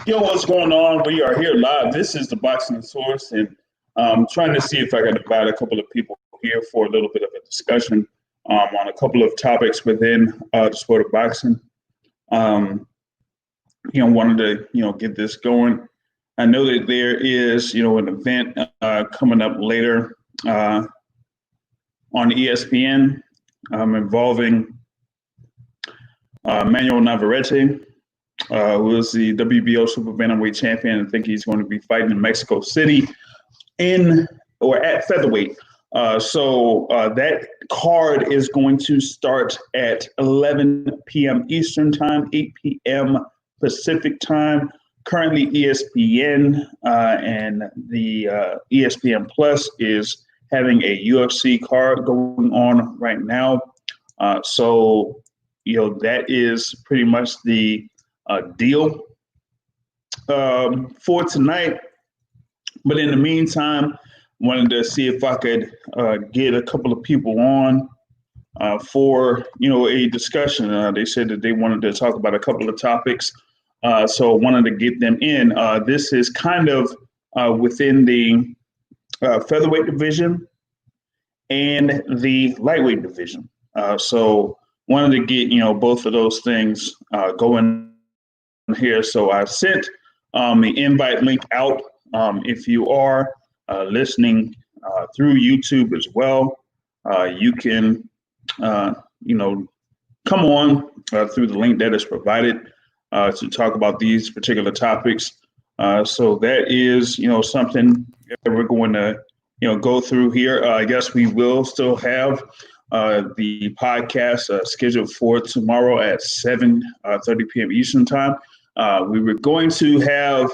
Yo, what's going on? We are here live. This is the Boxing Source, and I'm trying to see if I can invite a couple of people here for a little bit of a discussion on a couple of topics within the sport of boxing. Wanted to get this going. I know that there is an event coming up later on ESPN involving Manuel Navarrete. Who is the WBO super bantamweight champion. I think he's going to be fighting in Mexico City at featherweight. So that card is going to start at 11 p.m. Eastern time, 8 p.m. Pacific time. Currently, ESPN and the ESPN Plus is having a UFC card going on right now. So that is pretty much the deal for tonight. But in the meantime, wanted to see if I could get a couple of people on for a discussion. They said that they wanted to talk about a couple of topics, so I wanted to get them in. This is kind of within the featherweight division and the lightweight division. So wanted to get both of those things going here. So I sent the invite link out. If you are listening through YouTube as well, you can come on through the link that is provided to talk about these particular topics. So that is something that we're going to go through here. I guess we will still have the podcast scheduled for tomorrow at 7:30 p.m. Eastern time. We were going to have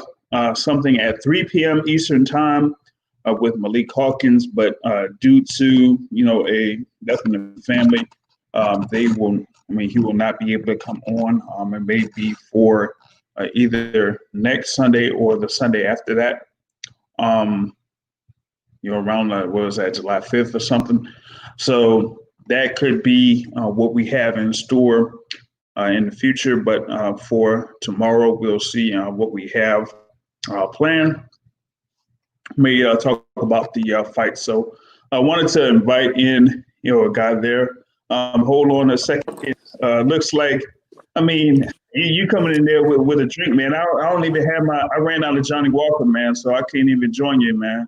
something at 3 p.m. Eastern time with Malik Hawkins, but due to a death in the family, he will not be able to come on. It may be for either next Sunday or the Sunday after that. Around July 5th or something. So that could be what we have in store in the future, but for tomorrow, we'll see what we have planned. May talk about the fight. So I wanted to invite in, a guy there. Hold on a second. Looks like, you coming in there with a drink, man. I don't even have I ran out of Johnny Walker, man, so I can't even join you, man.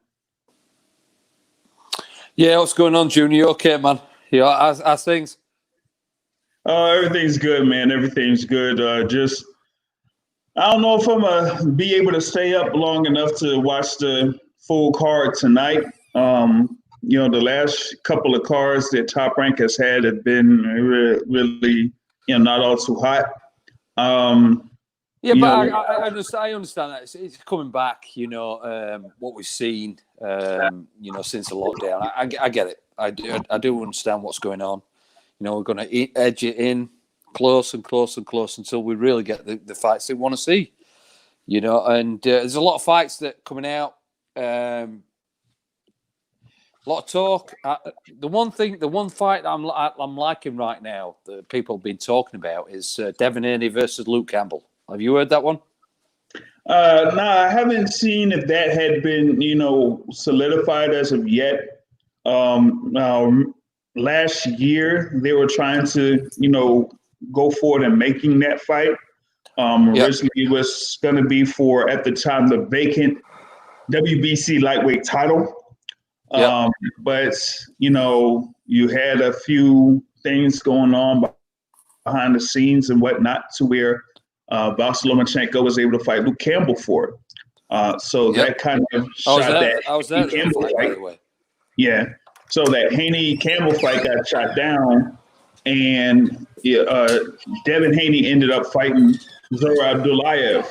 Yeah, what's going on, Junior? Okay, man. Yeah, how's things? Everything's good, man. Everything's good. Just, I don't know if I'm going to be able to stay up long enough to watch the full card tonight. The last couple of cards that Top Rank has had have been really, not all too hot. Yeah, but I understand that it's coming back. What we've seen, since the lockdown. I get it. I do understand what's going on. We're going to edge it in close and close and close until we really get the fights they want to see. And there's a lot of fights that are coming out. A lot of talk. The one fight that I'm liking right now that people have been talking about is Devin Haney versus Luke Campbell. Have you heard that one? No, I haven't seen if that had been, solidified as of yet. Last year, they were trying to, go forward and making that fight. Originally, it was going to be for, at the time, the vacant WBC lightweight title. But, you had a few things going on behind the scenes and whatnot to where Vasyl Lomachenko was able to fight Luke Campbell for it. That kind of shot that. I was there Campbell fight, fight. by the way. Yeah. So that Haney-Campbell fight got shot down, and Devin Haney ended up fighting Zora Abdullayev,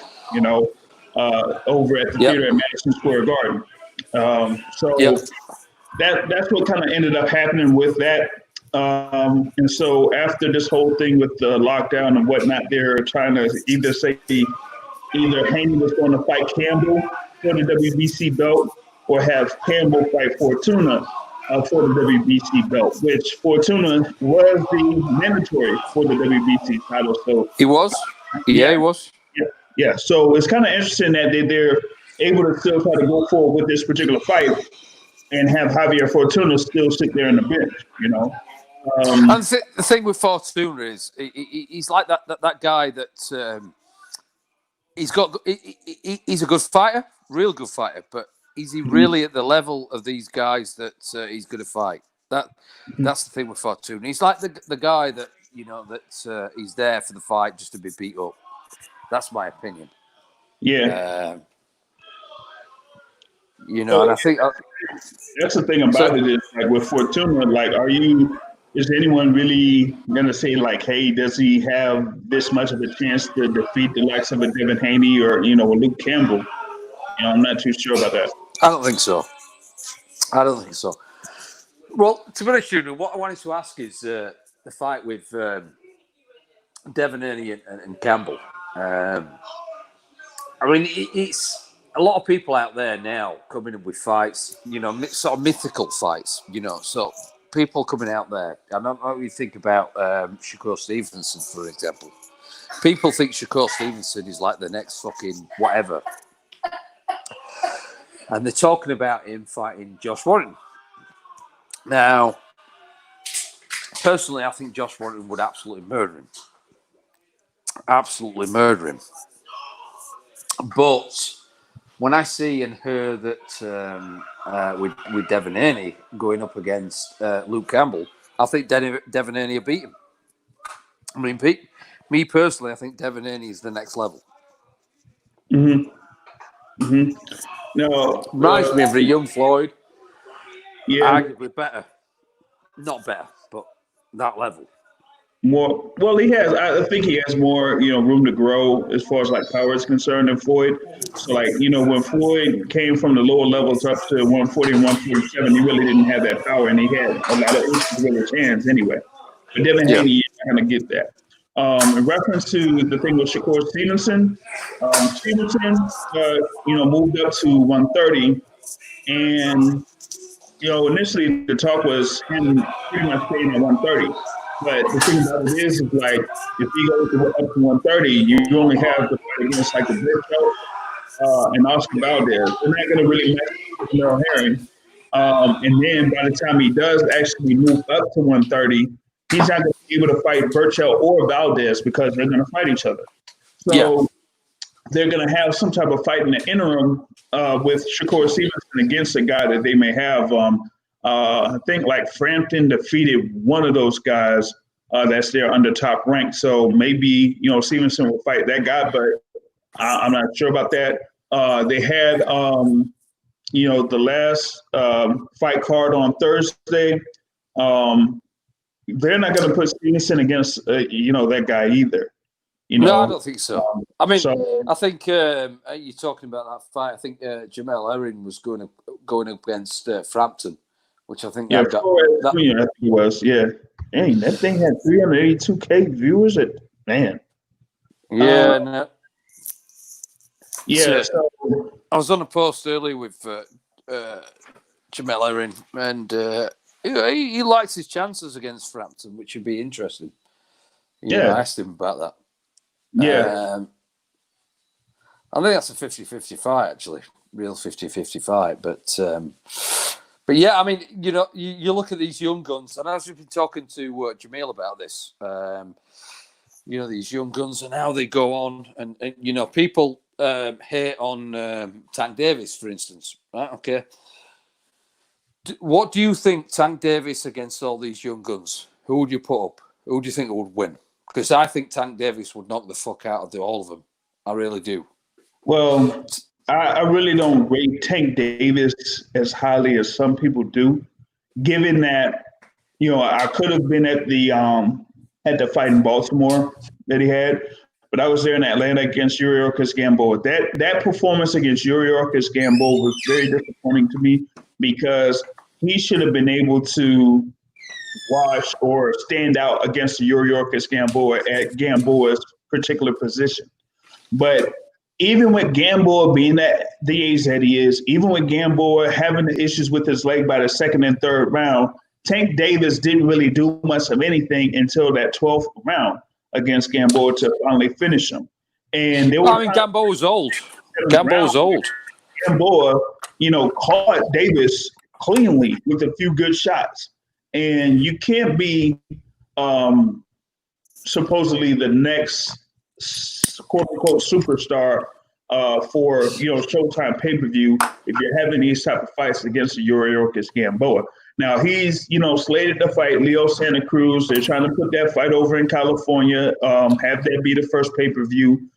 over at the theater at Madison Square Garden. That's what kind of ended up happening with that. And so after this whole thing with the lockdown and whatnot, they're trying to either Haney was going to fight Campbell for the WBC belt or have Campbell fight Fortuna for the WBC belt, which Fortuna was the mandatory for the WBC title. So he was? Yeah, he was. Yeah. So it's kind of interesting that they're able to still try to go forward with this particular fight and have Javier Fortuna still sit there in the bench, you know. And the thing with Fortuna is he's like that guy that he's a good fighter, real good fighter, but is he really at the level of these guys that he's going to fight? That's the thing with Fortuna. He's like the guy that he's there for the fight just to be beat up. That's my opinion. Yeah. And I think that's the thing about it is like with Fortuna, like, is anyone really gonna say like, hey, does he have this much of a chance to defeat the likes of a Devin Haney or a Luke Campbell? I'm not too sure about that. I don't think so. Well, to be honest, what I wanted to ask is the fight with Devin Haney and Campbell. I mean, it's a lot of people out there now coming up with fights, sort of mythical fights, so people coming out there. I don't know what you think about Shakur Stevenson, for example. People think Shakur Stevenson is like the next fucking whatever. And they're talking about him fighting Josh Warrington. Now, personally, I think Josh Warrington would absolutely murder him. Absolutely murder him. But when I see and hear that with Devin Haney going up against Luke Campbell, I think Devin Haney will beat him. I mean, me personally, I think Devin Haney is the next level. No, reminds me of a young Floyd. Yeah, arguably better, not better, but that level. more. Well, he has. I think he has more, room to grow as far as like power is concerned than Floyd. So, like, when Floyd came from the lower levels up to 140 and 147, he really didn't have that power, and he had a lot of issues with his hands anyway. But Devin Haney, you're not going to get that. In reference to the thing with Shakur Stevenson, moved up to 130, and initially the talk was him pretty much staying at 130. But the thing about it is like, if he goes up to 130, you only have to fight against like the Bishop and Oscar Valdez. They're not going to really mess with Merrill Herring. And then by the time he does actually move up to 130, he's not going to be able to fight Burchell or Valdez because they're going to fight each other. So they're going to have some type of fight in the interim with Shakur Stevenson against a guy that they may have. I think like Frampton defeated one of those guys that's there under top rank. So maybe, Stevenson will fight that guy, but I'm not sure about that. They had, the last fight card on Thursday. They're not going to put Stevenson against, that guy either. No, I don't think so. I mean, I think you're talking about that fight. I think Jamel Herring was going up against Frampton, which I think I think it was. Yeah, dang, that thing had 382K viewers. Man. Yeah. No. Yeah. So, I was on a post earlier with Jamel Herring, and he likes his chances against Frampton, which would be interesting. I asked him about that. Yeah. I think that's a 50-50 fight, actually. Real 50-50 fight. But yeah, I mean, you look at these young guns, and as we've been talking to Jamil about this, these young guns and how they go on, and people hate on Tank Davis, for instance, right? Okay. What do you think Tank Davis against all these young guns? Who would you put up? Who do you think would win? Because I think Tank Davis would knock the fuck out of all of them. I really do. Well, I really don't rate Tank Davis as highly as some people do, given that, I could have been at the fight in Baltimore that he had, but I was there in Atlanta against Yuriorkis Gamboa. That performance against Yuriorkis Gamboa was very disappointing to me because he should have been able to wash or stand out against Yuriorkis Gamboa at Gamboa's particular position. But even with Gamboa being the age that he is, even with Gamboa having the issues with his leg by the second and third round, Tank Davis didn't really do much of anything until that 12th round against Gamboa to finally finish him. And they were. I mean, Gamboa's old. Gamboa's old. Gamboa, caught Davis cleanly with a few good shots, and you can't be supposedly the next quote unquote superstar for Showtime pay per view if you're having these type of fights against Yuriorkis Gamboa. Now he's slated to fight Leo Santa Cruz. They're trying to put that fight over in California, have that be the first pay per view.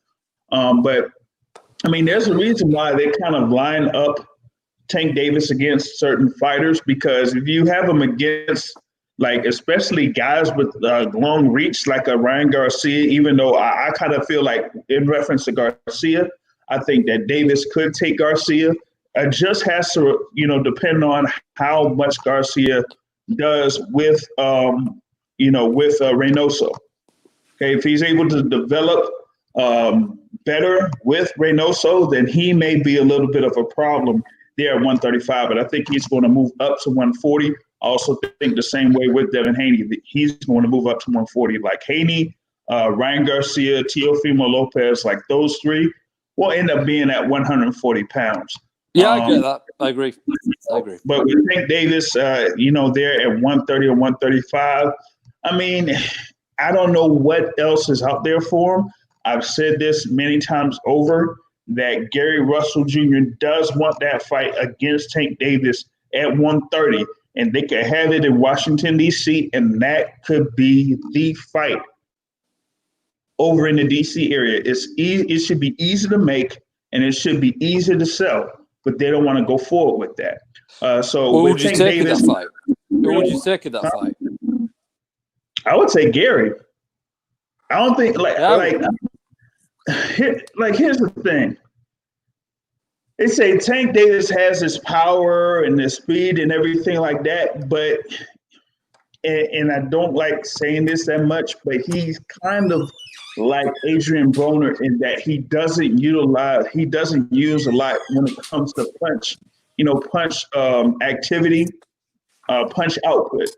But I mean, there's a reason why they kind of line up Tank Davis against certain fighters, because if you have him against, like, especially guys with long reach, like a Ryan Garcia, even though I kind of feel like in reference to Garcia, I think that Davis could take Garcia. It just has to, depend on how much Garcia does with, with Reynoso. Okay, if he's able to develop better with Reynoso, then he may be a little bit of a problem there at 135. But I think he's going to move up to 140. I also think the same way with Devin Haney. He's going to move up to 140. Like Haney, Ryan Garcia, Teofimo Lopez, like those three will end up being at 140 pounds. Yeah, I get that. I agree. But with Tank Davis, there at 130 or 135, I mean, I don't know what else is out there for him. I've said this many times over that Gary Russell Jr. does want that fight against Tank Davis at 130, and they could have it in Washington, D.C., and that could be the fight over in the D.C. area. It should be easy to make, and it should be easy to sell, but they don't want to go forward with that. Who would you take in that fight? Who would you take in that fight? I would say Gary. I don't think here's the thing. They say Tank Davis has his power and his speed and everything like that, but and I don't like saying this that much, but he's kind of like Adrian Broner in that he doesn't use a lot when it comes to punch activity, punch output.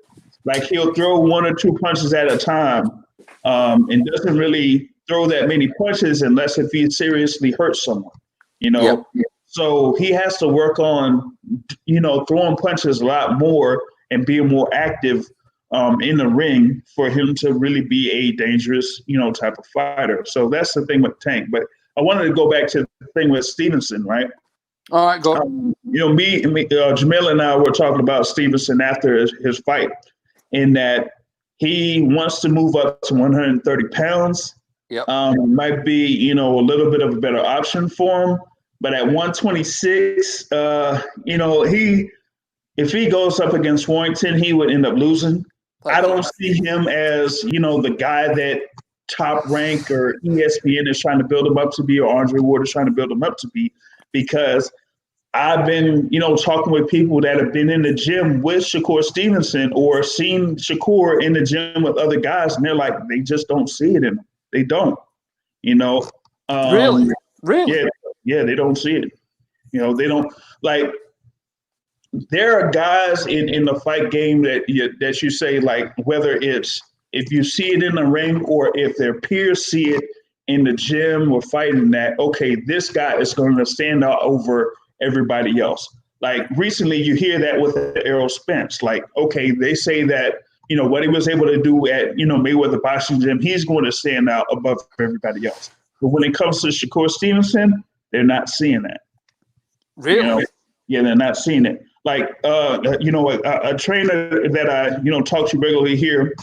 Like he'll throw one or two punches at a time, and doesn't really throw that many punches unless if he seriously hurts someone, Yep. So he has to work on, throwing punches a lot more and being more active in the ring for him to really be a dangerous, type of fighter. So that's the thing with Tank. But I wanted to go back to the thing with Stevenson, right? All right, go. Jamil and I were talking about Stevenson after his fight, in that he wants to move up to 130 pounds. Yep. Might be, a little bit of a better option for him. But at 126, if he goes up against Warrington, he would end up losing. I don't see him as, the guy that Top Rank or ESPN is trying to build him up to be, or Andre Ward is trying to build him up to be, because I've been, talking with people that have been in the gym with Shakur Stevenson or seen Shakur in the gym with other guys, and they're like, they just don't see it in them. They don't, Really? Yeah, they don't see it. They don't like. There are guys in the fight game that you say, like, whether it's if you see it in the ring or if their peers see it in the gym or fighting, that okay, this guy is going to stand out over everybody else. Like recently, you hear that with Errol Spence. Like, okay, they say that what he was able to do at Mayweather Boxing Gym, he's going to stand out above everybody else. But when it comes to Shakur Stevenson, they're not seeing that. Really? Yeah, they're not seeing it. Like, a trainer that I, talk to regularly here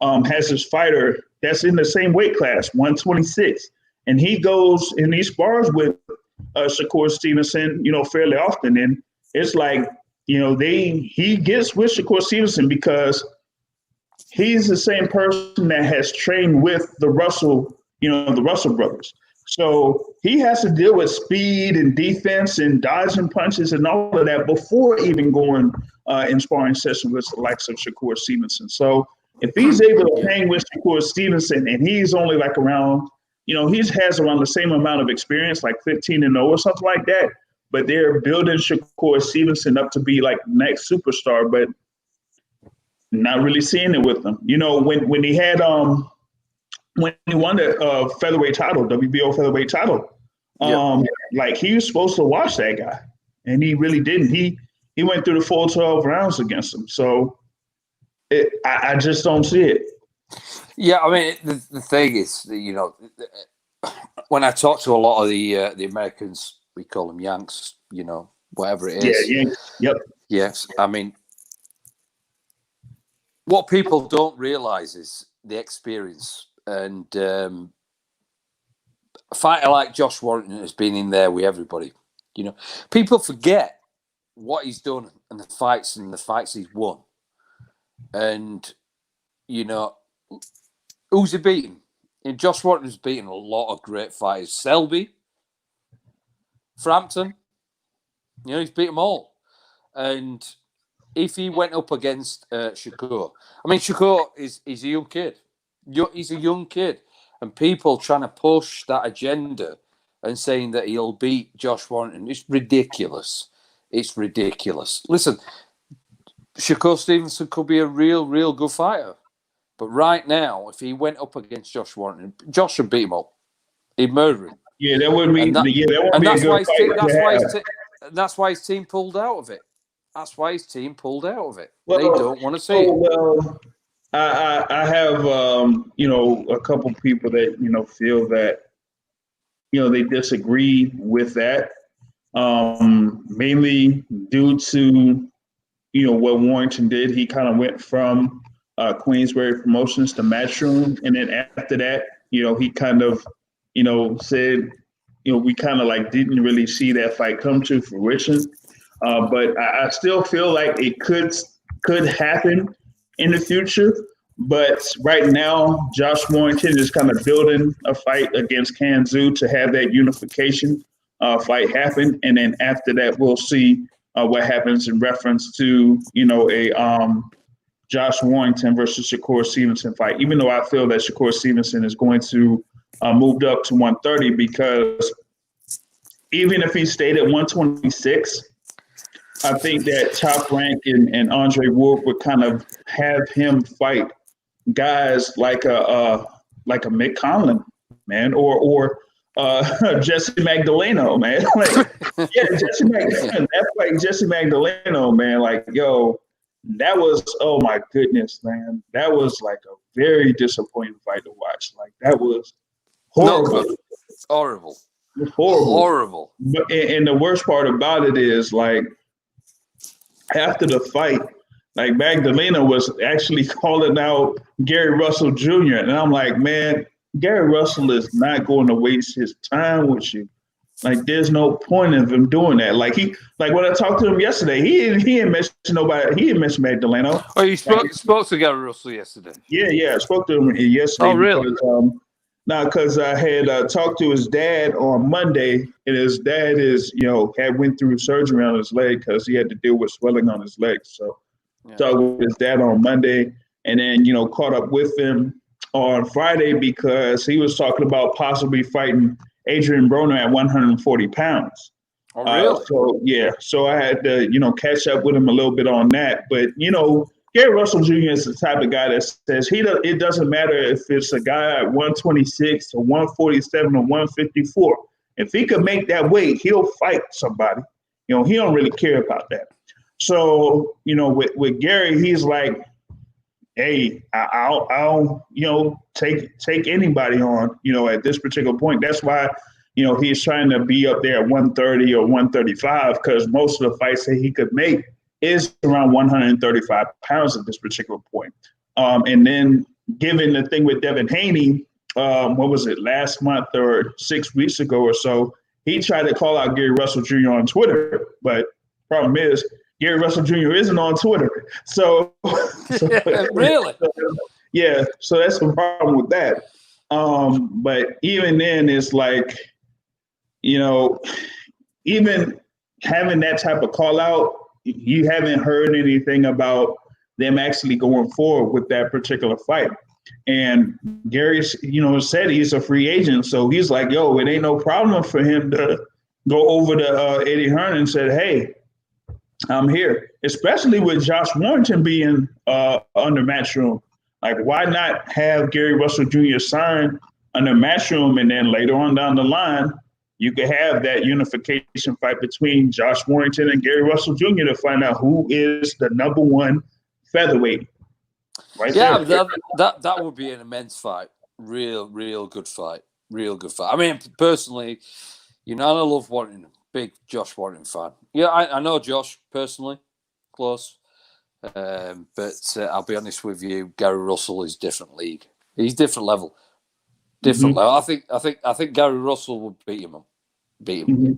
has this fighter that's in the same weight class, 126. And he goes and he spars with Shakur Stevenson, fairly often. And it's like, he gets with Shakur Stevenson because he's the same person that has trained with the Russell brothers. So he has to deal with speed and defense and dodging punches and all of that before even going in sparring session with the likes of Shakur Stevenson. So if he's able to hang with Shakur Stevenson and he's only like around, he has around the same amount of experience, like 15-0 or something like that, but they're building Shakur Stevenson up to be like next superstar, but not really seeing it with them. When he had when he won the featherweight title, WBO featherweight title. Like he was supposed to watch that guy, and he really didn't. He went through the full 12 rounds against him. So I just don't see it. Yeah, I mean, the thing is, when I talk to a lot of the Americans, we call them Yanks, whatever it is. Yeah, yep. Yes, I mean, what people don't realize is the experience. And a fighter like Josh Warrington has been in there with everybody. People forget what he's done and the fights he's won. And, who's he beaten? Josh Warrington's beaten a lot of great fighters. Selby, Frampton, he's beat them all. And if he went up against Shakur, I mean, Shakur is a young kid. He's a young kid. And people trying to push that agenda and saying that he'll beat Josh Warrington, it's ridiculous. It's ridiculous. Listen, Shakur Stevenson could be a real good fighter. But right now, if he went up against Josh Warrington, Josh should beat him up. He'd murder him. Yeah, that wouldn't be. That's why his team pulled out of it. That's why his team pulled out of it. Well, they don't want to see it. Well, I have a couple people that feel that they disagree with that, mainly due to what Warrington did. He kind of went from Queensberry Promotions to Matchroom, and then after that, he kind of said we kind of like didn't really see that fight come to fruition. But I still feel like it could happen in the future. But right now, Josh Warrington is kind of building a fight against Kanzu to have that unification fight happen. And then after that, we'll see what happens in reference to, a Josh Warrington versus Shakur Stevenson fight, even though I feel that Shakur Stevenson is going to move up to 130, because even if he stayed at 126, I think that Top Rank and Andre Ward would kind of have him fight guys like a Mick Conlon, man, or Jesse Magdaleno, man. Jesse Magdaleno. That's like Jesse Magdaleno, man. Like, yo, that was, oh my goodness, man. That was like a very disappointing fight to watch. Like, that was horrible. Horrible. Horrible. But, and the worst part about it is, like, after the fight, like, Magdalena was actually calling out Gary Russell Jr. And I'm like, man, Gary Russell is not going to waste his time with you. Like, there's no point of him doing that. Like, when I talked to him yesterday, he didn't mention nobody. He didn't mention Magdaleno. Oh, you spoke to Gary Russell yesterday? Yeah, I spoke to him yesterday. Oh, really? Because I had talked to his dad on Monday, and his dad had went through surgery on his leg because he had to deal with swelling on his leg. So talked with his dad on Monday, and then caught up with him on Friday because he was talking about possibly fighting Adrian Broner at 140 pounds. Oh, really? So I had to catch up with him a little bit on that, but Gary Russell Jr. is the type of guy that says it doesn't matter if it's a guy at 126 or 147 or 154. If he could make that weight, he'll fight somebody. He don't really care about that. So, with Gary, he's like, hey, I'll take anybody on, at this particular point. That's why, he's trying to be up there at 130 or 135, because most of the fights that he could make is around 135 pounds at this particular point. And then given the thing with Devin Haney, what was it, last month or 6 weeks ago or so, he tried to call out Gary Russell Jr. on Twitter. But problem is, Gary Russell Jr. isn't on Twitter. So really? So that's the problem with that. But even then, it's like, even having that type of call out, you haven't heard anything about them actually going forward with that particular fight. And Gary, said he's a free agent. So he's like, yo, it ain't no problem for him to go over to Eddie Hearn and said, hey, I'm here, especially with Josh Warrington being under Matchroom. Like, why not have Gary Russell Jr. sign under Matchroom, and then later on down the line, you could have that unification fight between Josh Warrington and Gary Russell Jr. to find out who is the number one featherweight. Right there. That would be an immense fight. Real good fight. Real good fight. I mean, personally, I love Warrington. Big Josh Warrington fan. Yeah, I know Josh personally, close. But I'll be honest with you, Gary Russell is different league. He's different level. Level. I think Gary Russell would beat him. Mm-hmm.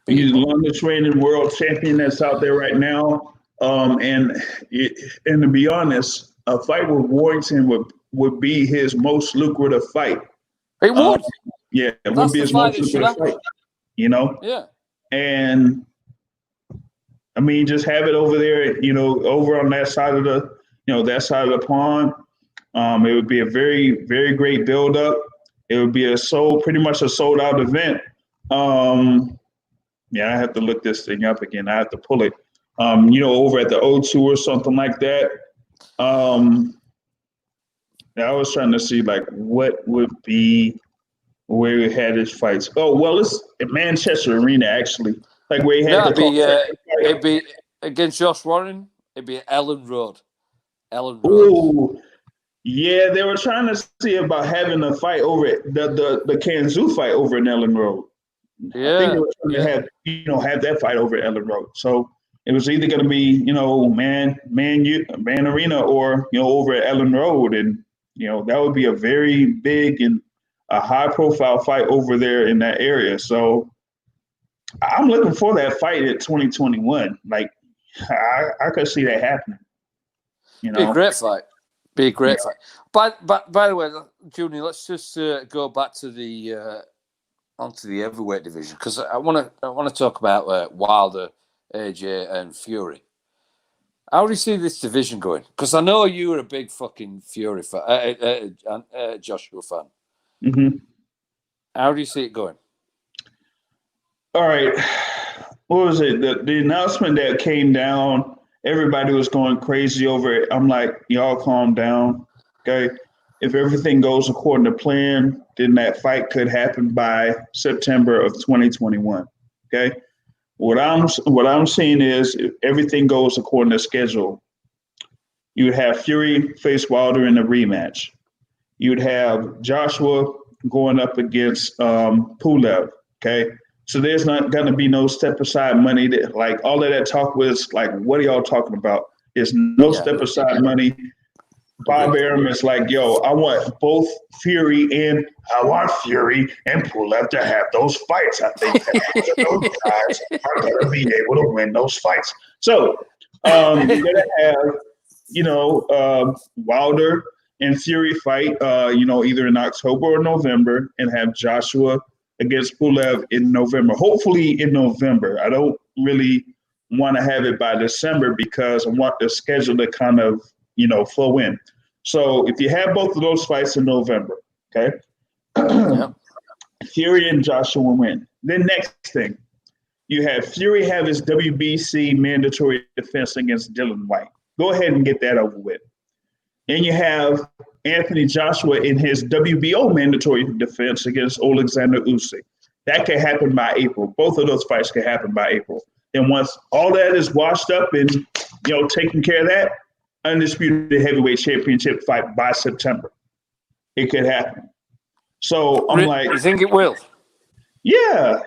He's the longest reigning world champion that's out there right now. And to be honest, a fight with Warrington would be his most lucrative fight. It would. Yeah, it would be his most lucrative fight. Yeah. And I mean, just have it over there, over on that side of the pond. It would be a very, very great build-up. It would be pretty much a sold-out event. I have to look this thing up again. I have to pull it. Over at the O2 or something like that. I was trying to see like what would be where he had his fights. Oh, well, it's at Manchester Arena actually. Like where he had it'd be against Josh Warren. It'd be at Ellen Road. Ooh, yeah, they were trying to see about having a fight over it, the Kanzu fight over in Ellen Road. Yeah, I think they were trying to have that fight over at Ellen Road. So it was either going to be Man Arena or over at Ellen Road, and that would be a very big and a high profile fight over there in that area. So I'm looking for that fight at 2021. Like I could see that happening. Be a great fight. But by the way, Junior, let's just go back to the onto the heavyweight division, because I want to talk about Wilder, AJ, and Fury. How do you see this division going? Because I know you were a big fucking Fury fan, Joshua fan. Mm-hmm. How do you see it going? All right. What was it? The announcement that came down, everybody was going crazy over it. I'm like, y'all calm down. Okay. If everything goes according to plan, then that fight could happen by September of 2021. Okay. What I'm seeing is if everything goes according to schedule, you would have Fury face Wilder in a rematch. You would have Joshua going up against Pulev. Okay. So there's not going to be no step aside money. That like all of that talk was like, what are y'all talking about? There's no step aside money. Bob Arum is like, yo, I want Fury and Pulev to have those fights. I think that those guys are going to be able to win those fights. So you're going to have, Wilder and Fury fight, either in October or November, and have Joshua against Pulev in November, hopefully in November. I don't really want to have it by December because I want the schedule to kind of, flow in. So if you have both of those fights in November, okay, Fury and Joshua win. Then next thing, you have Fury have his WBC mandatory defense against Dylan White. Go ahead and get that over with. And you have Anthony Joshua in his WBO mandatory defense against Alexander Usyk. That could happen by April. Both of those fights could happen by April. And once all that is washed up and, taking care of that, undisputed heavyweight championship fight by September. It could happen. So I'm like, you think it will? Yeah.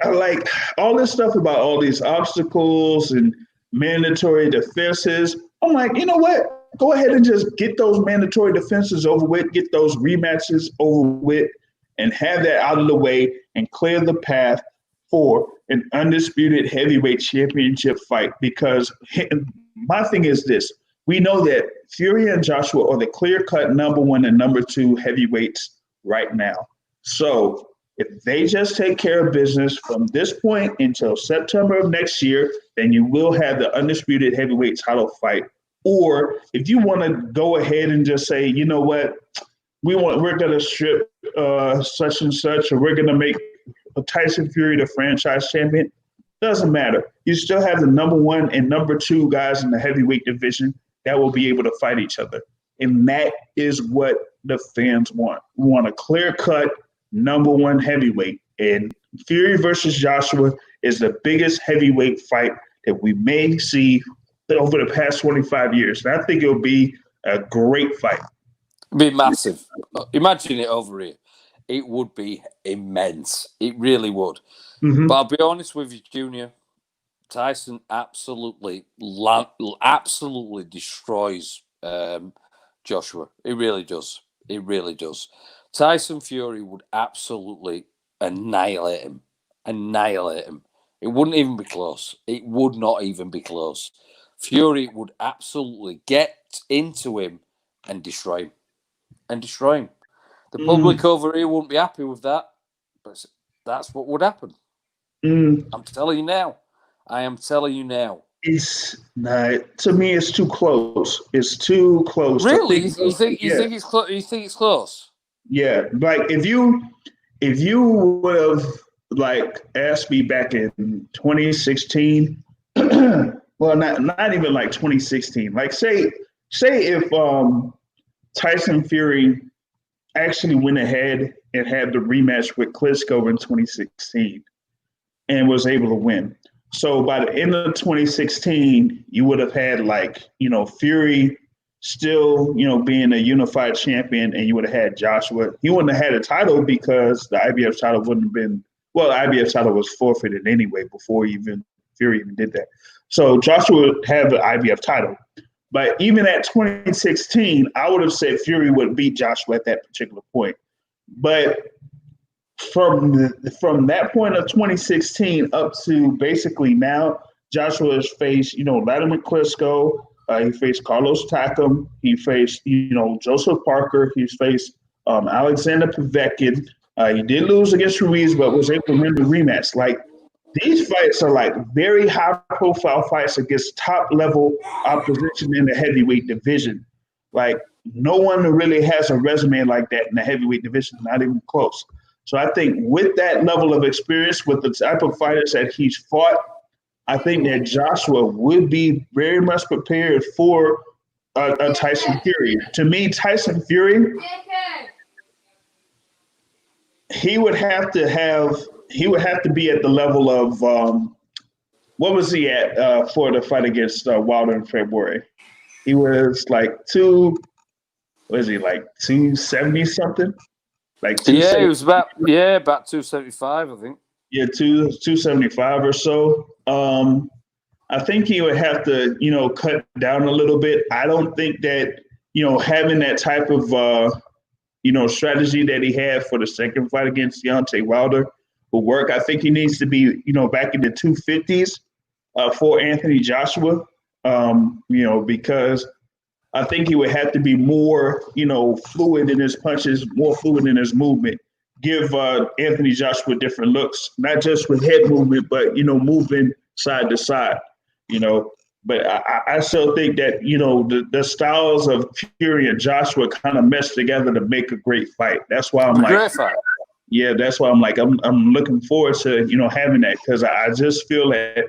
I like all this stuff about all these obstacles and mandatory defenses. I'm like, you know what? Go ahead and just get those mandatory defenses over with, get those rematches over with, and have that out of the way and clear the path for an undisputed heavyweight championship fight. Because my thing is this. We know that Fury and Joshua are the clear-cut number one and number two heavyweights right now. So if they just take care of business from this point until September of next year, then you will have the undisputed heavyweight title fight. Or if you want to go ahead and just say, you know what, we're going to strip such and such, or we're going to make Tyson Fury the franchise champion, doesn't matter. You still have the number one and number two guys in the heavyweight division that will be able to fight each other. And that is what the fans want. We want a clear-cut number one heavyweight. And Fury versus Joshua is the biggest heavyweight fight that we may see over the past 25 years. And I think it'll be a great fight. It'd be massive. Imagine it over here. It would be immense. It really would. Mm-hmm. But I'll be honest with you, Junior. Tyson absolutely destroys Joshua. It really does. It really does. Tyson Fury would absolutely annihilate him. Annihilate him. It wouldn't even be close. It would not even be close. Fury would absolutely get into him and destroy him. The public over here wouldn't be happy with that, but that's what would happen. I'm telling you now. I am telling you now. It's not, to me, it's too close. It's too close. Really? You think it's close? You think it's close? Yeah. Like if you would have like asked me back in 2016, well, not even like 2016. Like say if Tyson Fury actually went ahead and had the rematch with Klitschko in 2016 and was able to win. So by the end of 2016, you would have had Fury still, being a unified champion, and you would have had Joshua. He wouldn't have had a title because the IBF title wouldn't have been, well, the IBF title was forfeited anyway before Fury even did that. So Joshua would have the IBF title. But even at 2016, I would have said Fury would beat Joshua at that particular point. But from that point of 2016 up to basically now, Joshua has faced, Vladimir Klitschko. He faced Carlos Takam. He faced, Joseph Parker. He's faced Alexander Povetkin. He did lose against Ruiz, but was able to win the rematch. Like, these fights are like very high-profile fights against top-level opposition in the heavyweight division. Like, no one really has a resume like that in the heavyweight division, not even close. So I think with that level of experience, with the type of fighters that he's fought, I think that Joshua would be very much prepared for a Tyson Fury. To me, Tyson Fury, he would have to be at the level of what was he at for the fight against Wilder in February? He was like 270 something? Yeah, he was about 275, I think. Yeah, 275 or so. I think he would have to, cut down a little bit. I don't think that, having that type of, strategy that he had for the second fight against Deontay Wilder will work. I think he needs to be, back in the 250s for Anthony Joshua, because I think he would have to be more, fluid in his punches, more fluid in his movement. Give Anthony Joshua different looks, not just with head movement, but, moving side to side, But I still think that, the styles of Fury and Joshua kind of mesh together to make a great fight. That's why I'm like, yeah, that's why I'm like, I'm looking forward to, having that, because I just feel that,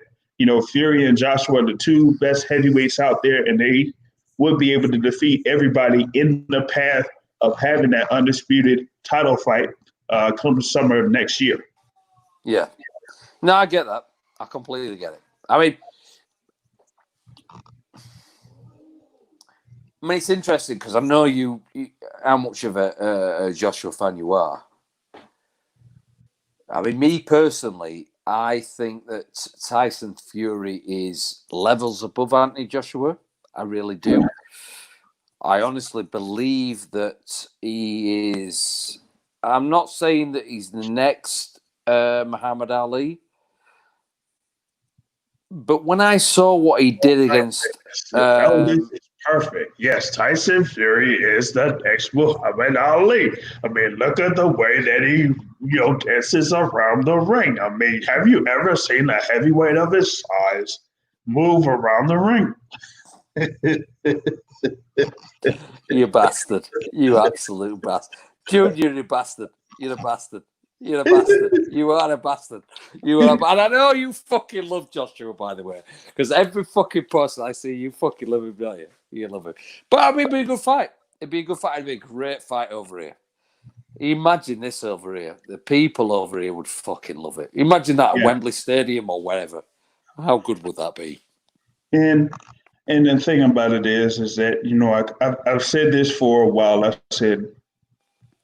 Fury and Joshua are the two best heavyweights out there, and they would be able to defeat everybody in the path of having that undisputed title fight come the summer of next year. Yeah. No, I get that. I completely get it. I mean, it's interesting because I know you how much of a Joshua fan you are. I mean, me personally, I think that Tyson Fury is levels above Anthony Joshua. I really do. I honestly believe that he is. I'm not saying that he's the next Muhammad Ali, but when I saw what he did against, it's perfect. Yes, Tyson Fury is the next Muhammad Ali. I mean, look at the way that he, dances around the ring. I mean, have you ever seen a heavyweight of his size move around the ring? You bastard. You absolute bastard. Dude, you're a bastard. You're a bastard. You're a bastard. You are a bastard. And I know you fucking love Joshua, by the way, because every fucking person I see, you fucking love him, don't you? You love him. But I mean, it'd be a good fight. It'd be a good fight. It'd be a great fight over here. Imagine this over here. The people over here would fucking love it. Imagine that at Wembley Stadium or wherever. How good would that be? And the thing about it is that, you know, I've said this for a while. I said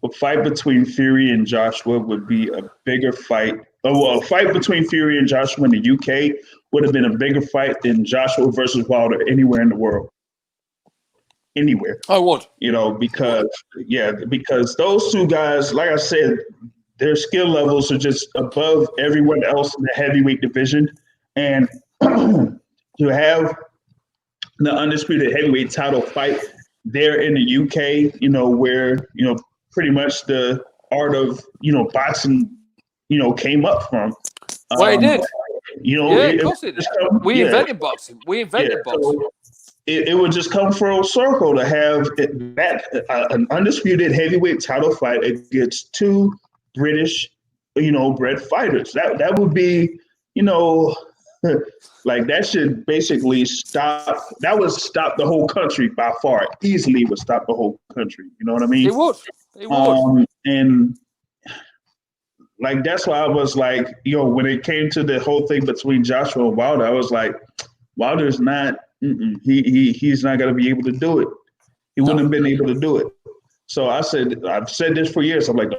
a fight between Fury and Joshua would be a bigger fight. A fight between Fury and Joshua in the UK would have been a bigger fight than Joshua versus Wilder anywhere in the world. Anywhere. I would. You know, because those two guys, like I said, their skill levels are just above everyone else in the heavyweight division. And to have the undisputed heavyweight title fight there in the UK, you know, where, you know, pretty much the art of, you know, boxing, you know, came up from. Well, it did. You know, yeah, of course it did. We invented boxing. Boxing. So it would just come full circle to have an undisputed heavyweight title fight against two British, you know, bred fighters. That would be, you know, like that should basically stop. That would stop the whole country by far. Easily would stop the whole country. You know what I mean? It would. It would. And like that's why I was like, you know, when it came to the whole thing between Joshua and Wilder, I was like, Wilder's not. He's not going to be able to do it. He wouldn't have been able to do it. So I've said this for years. I'm like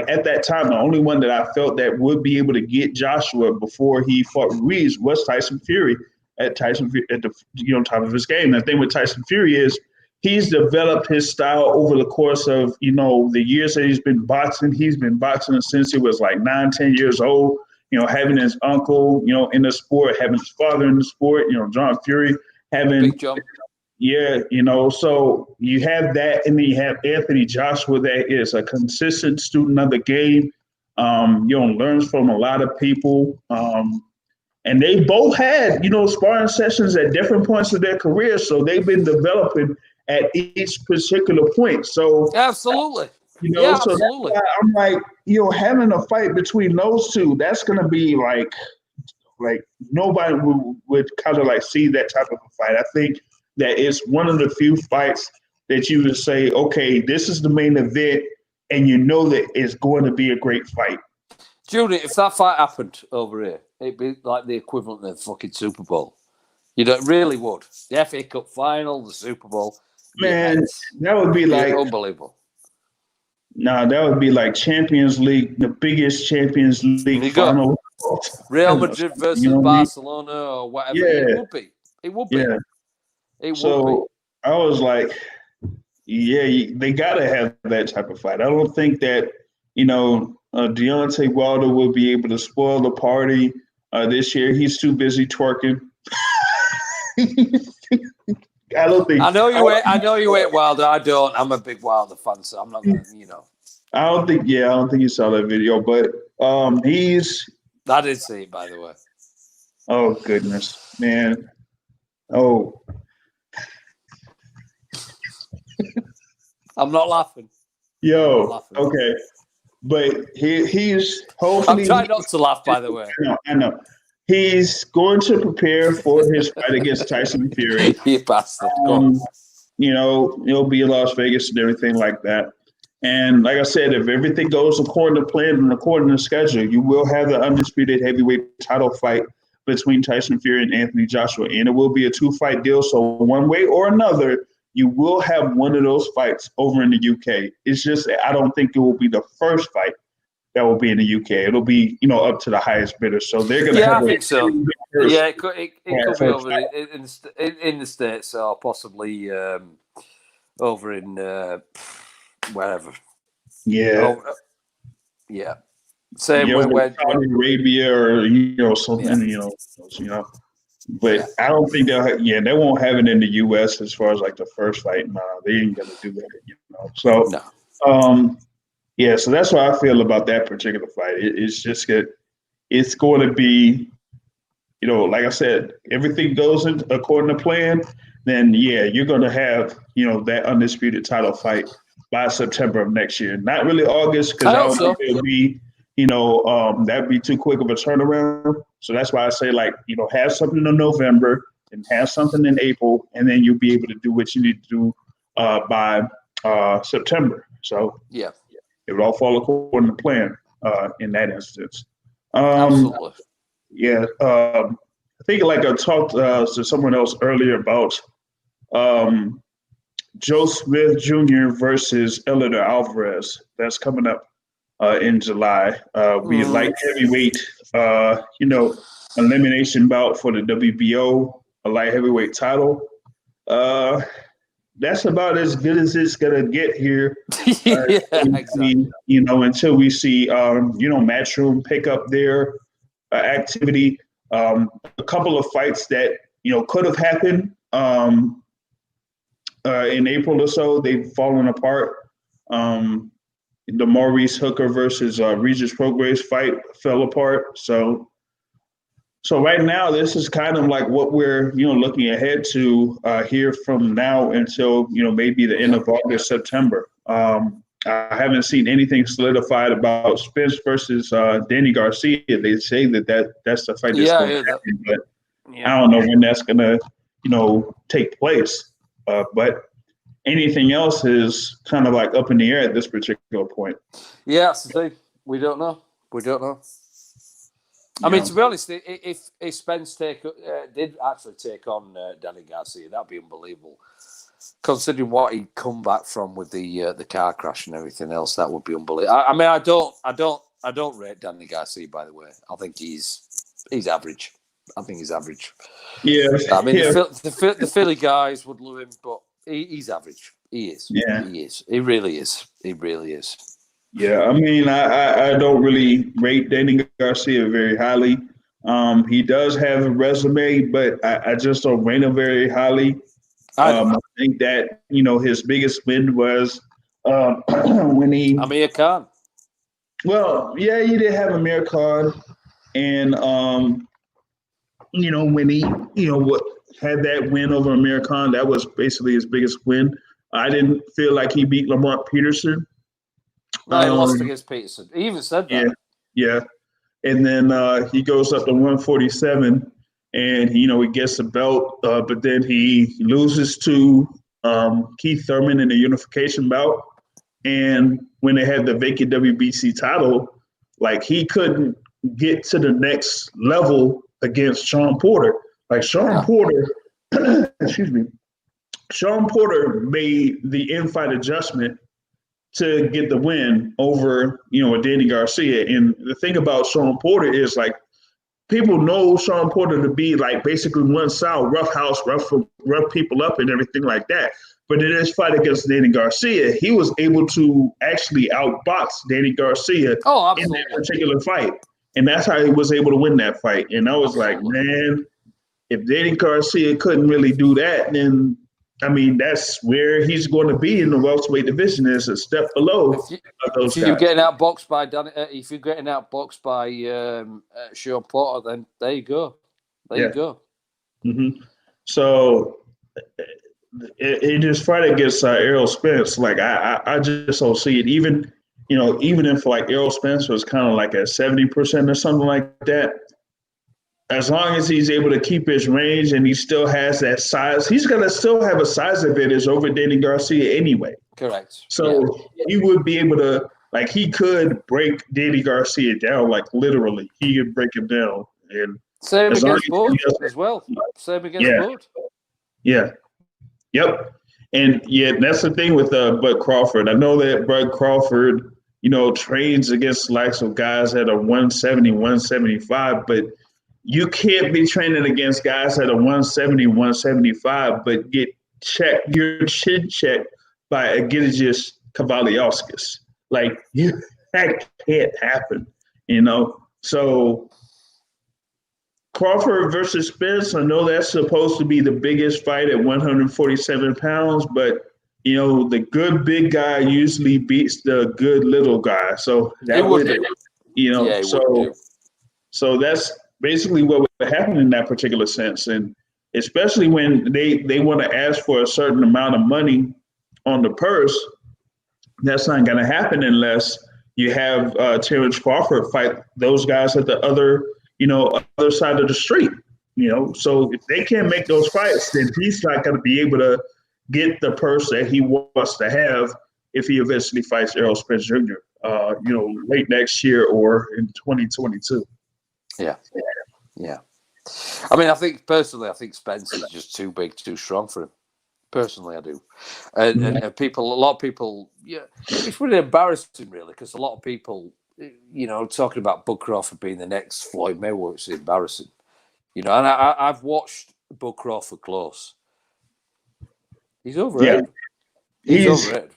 at that time, the only one that I felt that would be able to get Joshua before he fought Ruiz was Tyson Fury at the top of his game. The thing with Tyson Fury is he's developed his style over the course of, you know, the years that he's been boxing. He's been boxing since he was like 9, 10 years old. You know, having his uncle, you know, in the sport, having his father in the sport, you know, John Fury, having big jump. Yeah, you know, so you have that, and then you have Anthony Joshua that is a consistent student of the game. You know, learns from a lot of people. And they both had, you know, sparring sessions at different points of their career. So they've been developing at each particular point. So absolutely. You know, yeah, so absolutely. I'm like, you know, having a fight between those two, that's going to be like nobody would kind of like see that type of a fight. I think that it's one of the few fights that you would say, okay, this is the main event, and you know that it's going to be a great fight. Judy, if that fight happened over here, it'd be like the equivalent of the fucking Super Bowl. You know, it really would. The FA Cup final, the Super Bowl. Man, that would be like unbelievable. Nah, that would be like Champions League, the biggest Champions League final. Real Madrid versus Barcelona or whatever. Yeah. It would be. It would be. Yeah. It would so be. I was like, yeah, they got to have that type of fight. I don't think that, you know, Deontay Wilder will be able to spoil the party this year. He's too busy twerking. I don't think. I know you hate Wilder. I don't. I'm a big Wilder fan, so I'm not going to, you know. I don't think you saw that video, but he's. I did see it, by the way. Oh goodness, man! Oh, I'm not laughing. Okay, but he's hopefully. I'm trying not to laugh, by the way. I know. He's going to prepare for his fight against Tyson Fury. You bastard. You know, he'll be in Las Vegas and everything like that. And like I said, if everything goes according to plan and according to schedule, you will have the undisputed heavyweight title fight between Tyson Fury and Anthony Joshua. And it will be a 2-fight deal. So one way or another, you will have one of those fights over in the UK. It's just I don't think it will be the first fight that will be in the UK. It'll be, you know, up to the highest bidder. So they're going to have I think so. Yeah, it could be over in the States or possibly over in wherever. Yeah. Yeah. Same when Saudi Arabia or, you know, something, you know. But I don't think they won't have it in the US as far as like the first fight. No, they ain't going to do that, you know. So, yeah, so that's why I feel about that particular fight. It's just that it's going to be, you know, like I said, everything goes according to plan, then, yeah, you're going to have, you know, that undisputed title fight by September of next year. Not really August, because I I hope don't so. think it'll be, that'd be too quick of a turnaround. So that's why I say, like, have something in November and have something in April, and then you'll be able to do what you need to do by September. So Yeah, it would all fall according to plan in that instance. absolutely. Yeah. I think, like, I talked to someone else earlier about um, Joe Smith Jr. versus Elinor Alvarez. That's coming up in July. Be light heavyweight, elimination bout for the WBO, a light heavyweight title. That's about as good as it's gonna get here. Yeah, exactly. Until we see, Matchroom pick up their activity. A couple of fights that could have happened in April or so, they've fallen apart. The Maurice Hooker versus Regis Prograis fight fell apart. So right now, this is kind of like what we're looking ahead to here from now until maybe the end of August, September. I haven't seen anything solidified about Spence versus Danny Garcia. They say that's the fight that's going to happen, but I don't know when that's going to take place. But anything else is kind of like up in the air at this particular point. Yeah, that's the thing. We don't know. I mean, to be honest, if Spence did actually take on Danny Garcia, that'd be unbelievable. Considering what he'd come back from with the car crash and everything else, that would be unbelievable. I mean, I don't rate Danny Garcia, by the way. I think he's average. Yeah. I mean, the Philly guys would love him, but he's average. He is. Yeah. He is. He really is. He really is. Yeah, I mean, I don't really rate Danny Garcia very highly. He does have a resume, but I just don't rate him very highly. I think that his biggest win was when he Amir Khan. Well, yeah, he did have Amir Khan, and when he had that win over Amir Khan, that was basically his biggest win. I didn't feel like he beat Lamont Peterson. No, he lost against Peterson. He even said that. Yeah. And then he goes up to 147, and he gets the belt, but then he loses to Keith Thurman in the unification bout. And when they had the vacant WBC title, like, he couldn't get to the next level against Sean Porter. Like, Sean Porter, excuse me, Sean Porter made the in-fight adjustment to get the win over, Danny Garcia. And the thing about Sean Porter is, like, people know Sean Porter to be, like, basically one style, rough house, rough people up and everything like that. But in his fight against Danny Garcia, he was able to actually outbox Danny Garcia in that particular fight. And that's how he was able to win that fight. And I was like, man, if Danny Garcia couldn't really do that, then I mean, that's where he's going to be in the welterweight division, is a step below those guys. If you're getting outboxed by Sean Porter, then there you go. You go. Mm-hmm. So in his fight against Errol Spence, like, I just don't see it. Even if, like, Errol Spence was kind of like at 70% or something like that, as long as he's able to keep his range and he still has that size, he's going to still have a size advantage over Danny Garcia anyway. Correct. So he would be able to, like, he could break Danny Garcia down, like, literally. He could break him down. And same against Bud as well. Same against Bud. Yeah. Yep. And that's the thing with Bud Crawford. I know that Bud Crawford, trains against the likes of guys that are 170, 175, but you can't be training against guys that are 170, 175, but get your chin checked by Egidijus Kavaliauskas. Like, that can't happen, So Crawford versus Spence, I know that's supposed to be the biggest fight at 147 pounds, but the good big guy usually beats the good little guy. So that would, so that's basically what would happen in that particular sense. And especially when they want to ask for a certain amount of money on the purse, That's not going to happen unless you have Terrence Crawford fight those guys at the other side of the street. So if they can't make those fights, then he's not going to be able to get the purse that he wants to have if he eventually fights Errol Spence Jr. Late next year or in 2022. Yeah. I mean, I think Spence is just too big, too strong for him. Personally, I do. And a lot of people, it's really embarrassing, really, because a lot of people, talking about Bud Crawford being the next Floyd Mayweather, it's embarrassing. And I've watched Bud Crawford close. He's overrated. Yeah. He's overrated.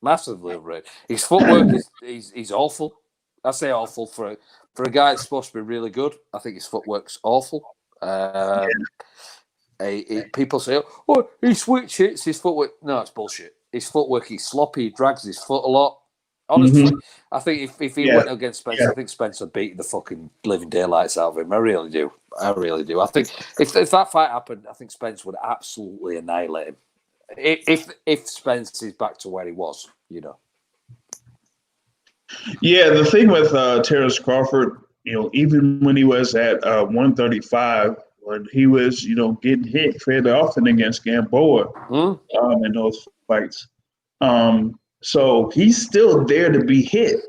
Massively overrated. His footwork is awful. I say awful for a guy that's supposed to be really good. I think his footwork's awful. People say, "Oh, he switch hits his footwork." No, it's bullshit. His footwork, he's sloppy. He drags his foot a lot. Honestly, I think if he went against Spence, I think Spence would beat the fucking living daylights out of him. I really do. I think if that fight happened, I think Spence would absolutely annihilate him. If Spence is back to where he was, Yeah, the thing with Terrence Crawford, even when he was at 135, when he was, getting hit fairly often against Gamboa in those fights. So he's still there to be hit.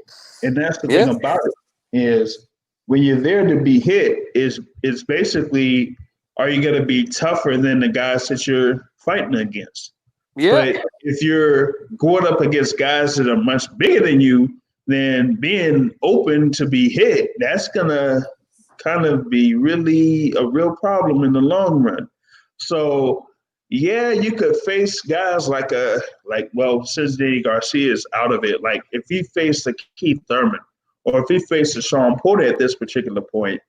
And that's the thing about it, is when you're there to be hit, is basically, are you going to be tougher than the guys that you're fighting against? Yeah. But if you're going up against guys that are much bigger than you, then being open to be hit, that's going to kind of be really a real problem in the long run. So, you could face guys since Danny Garcia is out of it, like if he faced a Keith Thurman or if he faced a Sean Porter at this particular point,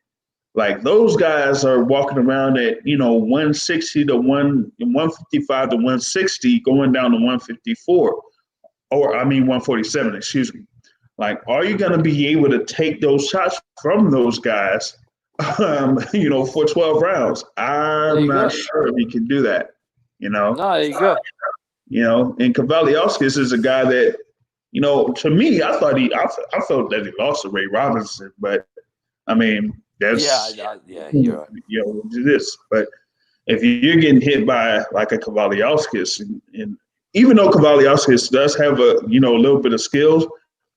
like those guys are walking around at, 160 to 155 to 160, going down to 154, 147, excuse me. Like, are you going to be able to take those shots from those guys, for 12 rounds? I'm not sure if you can do that, No, there you go. And Kavaliauskas is a guy that, to me, I felt that he lost to Ray Robinson, but I mean, that's you're right. This, but if you're getting hit by like a Kavaliauskas, and even though Kavaliauskas does have a little bit of skills,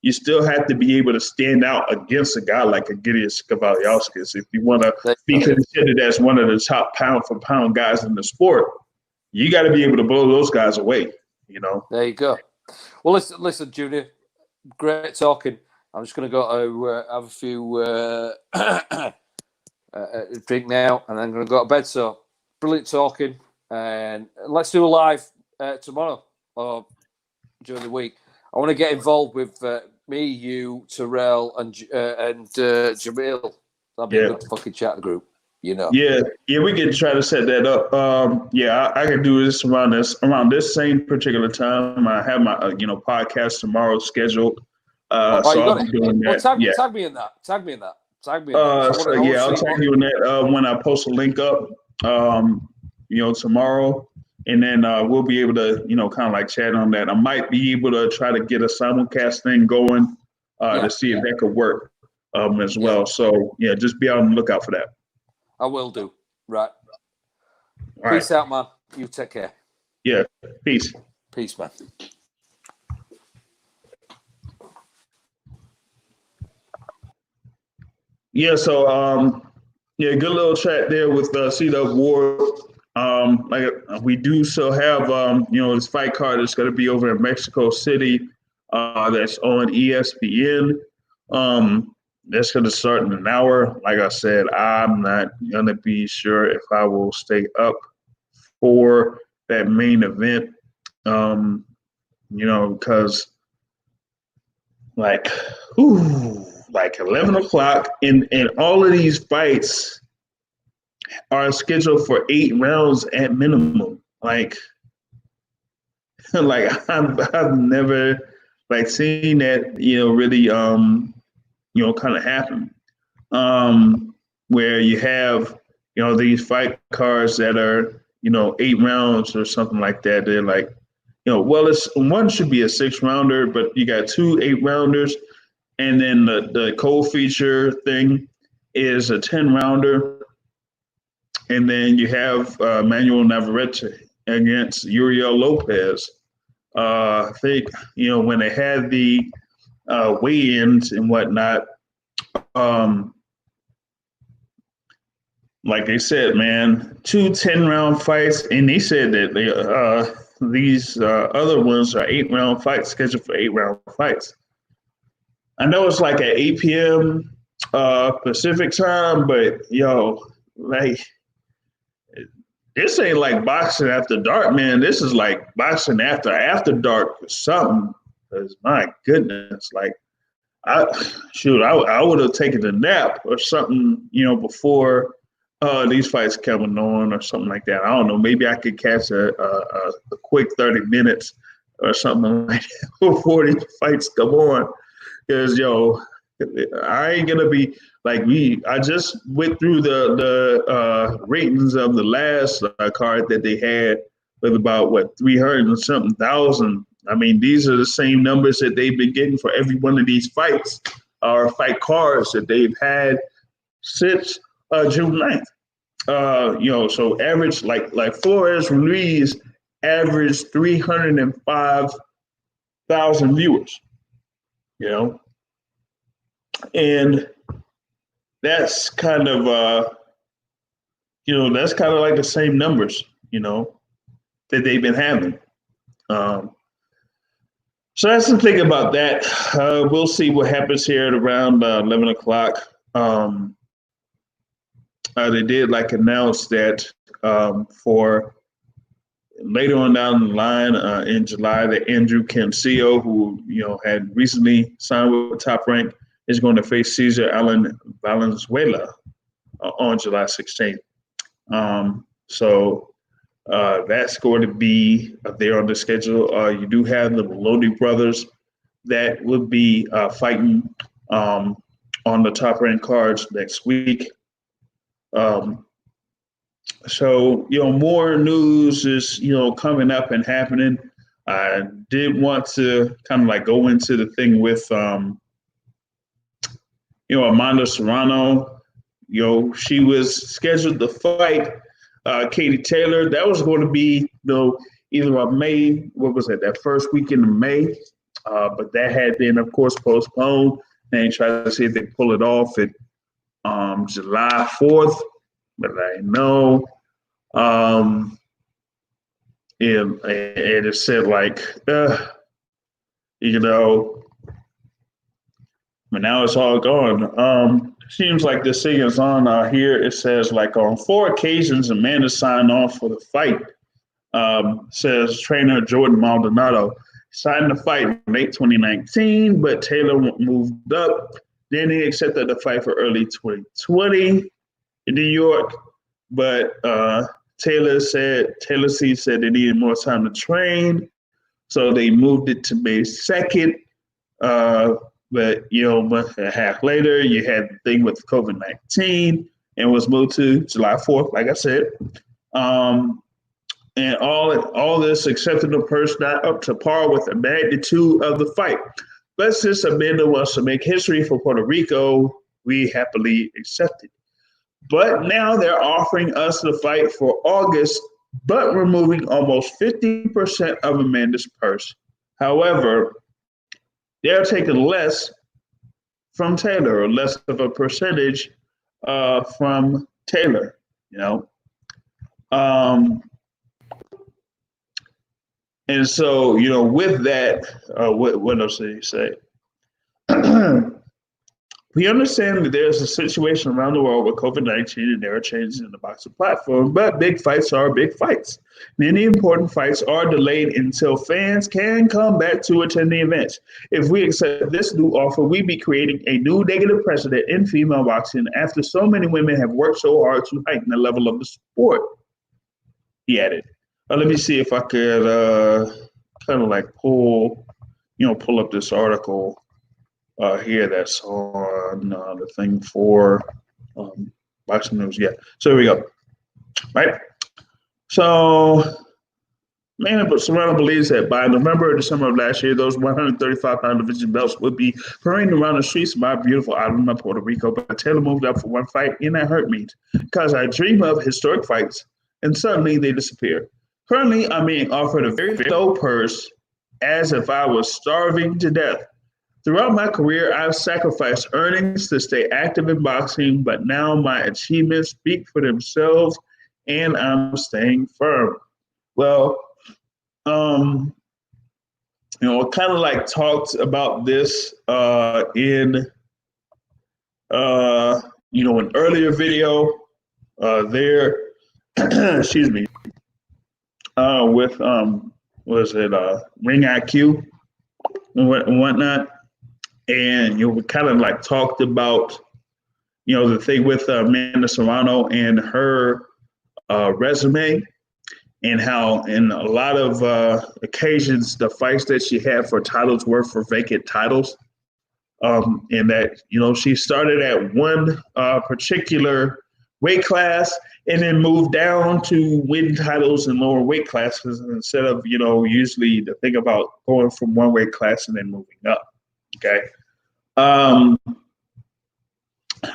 you still have to be able to stand out against a guy like a Gideus Kavaliauskas if you want to be considered as one of the top pound for pound guys in the sport. You got to be able to blow those guys away. There you go. Well, listen, Junior, great talking. I'm just going to go to have a few drink now, and then I'm going to go to bed. So, brilliant talking, and let's do a live tomorrow or during the week. I want to get involved with me, you, Terrell, and Jamil. That'd be a good fucking chat group, Yeah, we can try to set that up. I can do this around this same particular time. I have my podcast tomorrow scheduled. So I'll be doing that. Well, tag me in that. I'll tag you in that when I post a link up. Tomorrow. And then we'll be able to, kind of like chat on that. I might be able to try to get a simulcast thing going to see if that could work as well. So, just be on the lookout for that. I will do. Right. All Peace out, man. You take care. Yeah. Peace. Peace, man. Yeah. So, good little chat there with C-Dub Ward. We do still have, this fight card that's going to be over in Mexico City. That's on ESPN. That's going to start in an hour. Like I said, I'm not going to be sure if I will stay up for that main event, because like 11 o'clock and all of these fights are scheduled for 8 rounds at minimum. Like I've never seen that, really, kind of happen. Where you have, these fight cards that are, 8 rounds or something like that. They're like, well, it's one should be a 6-rounder, but you got 2 8-rounders, and then the co-feature thing is a 10-rounder, and then you have Manuel Navarrete against Uriel Lopez. I think when they had the weigh-ins and whatnot, like they said, man, 2 10-round fights, and they said that these other ones are 8-round fights, scheduled for 8-round fights. I know it's like at 8 p.m. Pacific time, but like this ain't like boxing after dark, man. This is like boxing after dark or something. Because my goodness, like I would have taken a nap or something, before these fights coming on or something like that. I don't know. Maybe I could catch a quick 30 minutes or something like that before these fights come on. Because I ain't gonna be like I just went through the ratings of the last card that they had with about 300 and something thousand. I mean, these are the same numbers that they've been getting for every one of these fights or fight cards that they've had since June 9th. So average like Flores Ruiz averaged 305,000 viewers. And that's kind of that's kind of like the same numbers, that they've been having. So that's the thing about that. We'll see what happens here at around 11 o'clock. They did announce that for later on down the line in July, that Andrew Cancillo, who had recently signed with Top Rank, is going to face Cesar Alan Valenzuela on July 16th. So that's going to be there on the schedule. You do have the Maloney brothers that will be fighting on the Top Rank cards next week. So more news is coming up and happening. I did want to kind of go into the thing with Amanda Serrano. She was scheduled to fight Katie Taylor. That was going to be either on May, that first weekend of May, but that had been, of course, postponed. They tried to see if they pull it off at July 4th, but I know and it said but now it's all gone. Seems like this thing is on here. It says on 4 occasions, Amanda signed off for the fight. Says trainer Jordan Maldonado signed the fight in late 2019, but Taylor moved up. Then he accepted the fight for early 2020 in New York, but Taylor said they needed more time to train, so they moved it to May 2nd. But a month and a half later, you had the thing with COVID-19 and was moved to July 4th, like I said. And all this exceptional person not up to par with the magnitude of the fight. But since Amanda wants to make history for Puerto Rico, we happily accept it. But now they're offering us the fight for August, but removing almost 50% of Amanda's purse. However, they're taking less from Taylor, or less of a percentage from Taylor, And so, with that, what else did he say? We understand that there's a situation around the world with COVID-19 and there are changes in the boxing platform, but big fights are big fights. Many important fights are delayed until fans can come back to attend the events. If we accept this new offer, we'd be creating a new negative precedent in female boxing after so many women have worked so hard to heighten the level of the sport, he added. Let me see if I could kind of pull up this article here that's on the thing for boxing news. Yeah, so here we go. Right. So Man, but Serrano believes that by November or December of last year, those 135-pound division belts would be parading around the streets of my beautiful island of Puerto Rico. But Taylor moved up for one fight, and that hurt me because I dream of historic fights, and suddenly they disappear. Currently, I'm being offered a very low purse as if I was starving to death. Throughout my career, I've sacrificed earnings to stay active in boxing, but now my achievements speak for themselves, and I'm staying firm. Well, I kind of like talked about this in an earlier video there. Excuse me. With Ring IQ and whatnot, and we kind of like talked about the thing with Amanda Serrano and her resume, and how in a lot of occasions the fights that she had for titles were for vacant titles, and that she started at one particular weight class and then moved down to win titles in lower weight classes instead of usually the thing about going from one weight class and then moving up. Okay.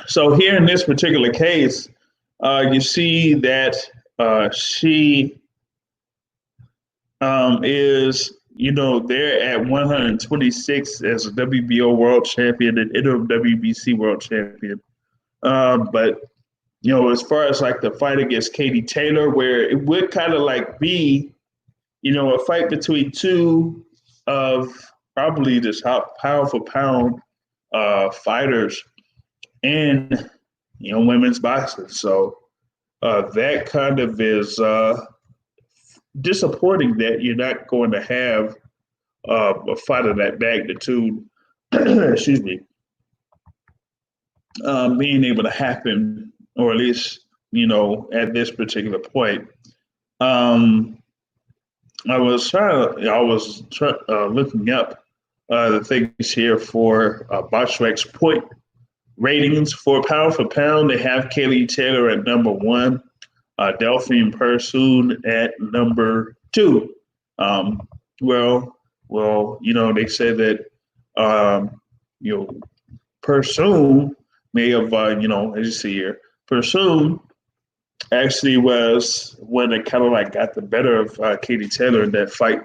So here in this particular case, you see that she is, there at 126 as a WBO world champion and interim WBC world champion. But, as far as like the fight against Katie Taylor, where it would kind of like be, a fight between two of probably the top pound for pound fighters in, women's boxing. So that kind of is disappointing that you're not going to have a fight of that magnitude, excuse me, being able to happen, or at least, at this particular point. I was looking up the things here for BoxRec's point ratings for pound. They have Katie Taylor at number 1. Delphine Persoon at number 2. They said that, Persoon may have, as you see here, Persoon actually was when it kind of like got the better of Katie Taylor in that fight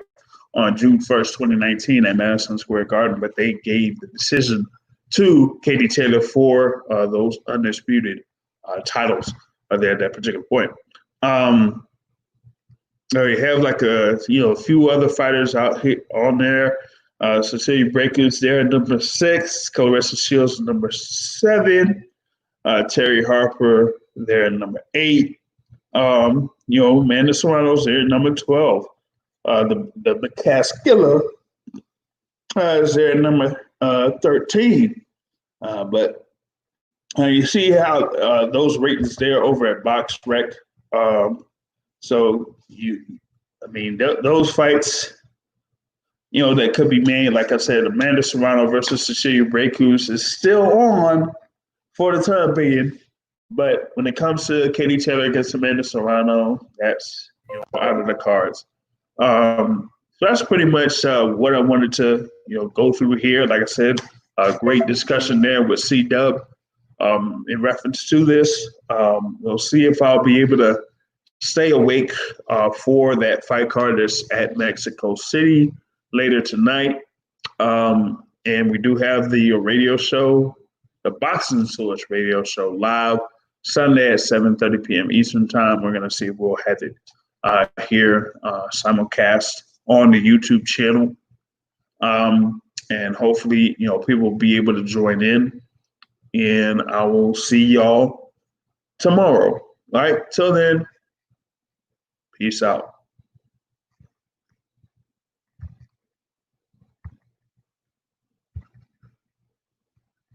on June 1st, 2019 at Madison Square Garden, but they gave the decision to Katie Taylor for those undisputed titles there at that particular point. You have like a few other fighters out here on there. Cecilia Braekhus there at number 6, Clarissa Shields number 7, Terry Harper there at number 8. Amanda Serrano's there at number 12. The McCaskill is there at number 13. But you see how those ratings there over at BoxRec. Those fights, that could be made. Like I said, Amanda Serrano versus Cecilia Braekhus is still on for the time being. But when it comes to Katie Taylor against Amanda Serrano, that's out of the cards. So that's pretty much what I wanted to go through here. Like I said, a great discussion there with C-Dub in reference to this. We'll see if I'll be able to stay awake for that fight card that's at Mexico City later tonight. And we do have the radio show, the Boxing Source radio show, live Sunday at 7:30 p.m. Eastern time. We're going to see if we'll have it here simulcast on the YouTube channel. And hopefully, people will be able to join in. And I will see y'all tomorrow. All right. Till then, peace out.